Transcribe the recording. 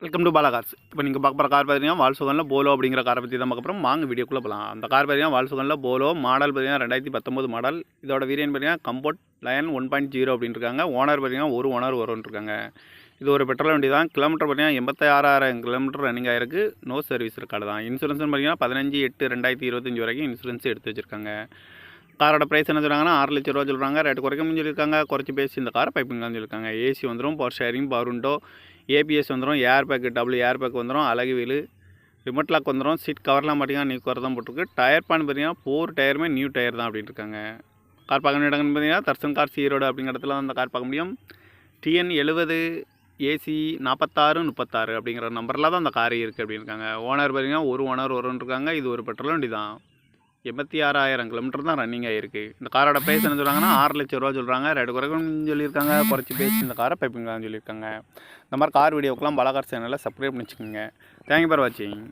Welcome to Bala cars. இப்போ நீங்கள் பார்க்க போகிற கார் பார்த்தீங்கன்னா வால்சுகனில் போலோ அப்படிங்கிற காரை பற்றி தான் பார்க்க போகிறோம். வாங்க வீடியோக்குள்ளே போகலாம். அந்த கார் பார்த்தீங்கன்னா வால்சுகனில் போலோ மாடல் பார்த்தீங்கன்னா 2019 மாடல். இதோட வேரியன்ட் பார்த்தீங்கன்னா கம்போர்ட் லயன் 1.0 அப்படின்னு இருக்காங்க. ஓனர் பார்த்தீங்கன்னா ஒரு ஓனர் வரும்னு இருக்காங்க. இது ஒரு பெட்ரோல் வண்டி தான். கிலோமீட்டர் பார்த்தீங்கன்னா 86,000 கிலோமீட்டர் ரன்னிங் ஆயிருக்கு. நோ சர்வீஸ் ரெக்கார்டு தான். இன்சூரன்ஸ் பார்த்தீங்கன்னா 15/8/2025 வரைக்கும் இன்சூரன்ஸ் எடுத்து வச்சிருக்காங்க. காரோட ப்ரைஸ் என்ன சொல்கிறாங்கன்னா 6 லட்ச ரூபா சொல்கிறாங்க. ரேட்டு குறைக்கணும்னு சொல்லியிருக்காங்க. குறைச்சி பேசி இந்த காரை பைப்பிங்கான்னு சொல்லியிருக்காங்க. ஏசி வந்துடும், power steering, power window, ABS வந்துடும், air bag double air bag வந்துடும், அழகு வீலு, ரிமோட் லாக் வந்துடும். சீட் கவர்லாம் பார்த்தீங்கன்னா நியூ கவர் தான் போட்டிருக்கு. டயர் பான் பார்த்தீங்கன்னா 4 டயருமே நியூ டயர் தான் அப்படின்னு இருக்காங்க. கார் பார்க்க வேண்டிய இடங்கள்னு பார்த்தீங்கன்னா தர்சன் கார் ஈரோடு அப்படிங்கிற இடத்துல தான் அந்த கார் பார்க்க முடியும். TN 70 AC 4636 அப்படிங்கிற நம்பரில் தான் அந்த கார் இருக்குது அப்படின்னு இருக்காங்க. ஓனர் பார்த்தீங்கன்னா ஒரு ஓனர் வரும்னு இருக்காங்க. இது ஒரு பெட்ரோல் வண்டி தான். 86,000 கிலோமீட்டர் தான் ரன்னிங் ஆகிருக்கு. இந்த காரோட ப்ரைஸ் என்ன சொல்கிறாங்கன்னா 6 லட்ச ரூபா சொல்கிறாங்க. ரேட்டு குறைக்கணும்னு சொல்லியிருக்காங்க. குறைச்சி பேசி இந்த காரை பைப்பிங்களான்னு சொல்லியிருக்காங்க. இந்த மாதிரி கார் வீடியோக்கெலாம் பாலா கார் சேனலில் சப்ஸ்கிரைப் பண்ணி வச்சுக்கோங்க. தேங்க்யூ ஃபார் வாட்சிங்.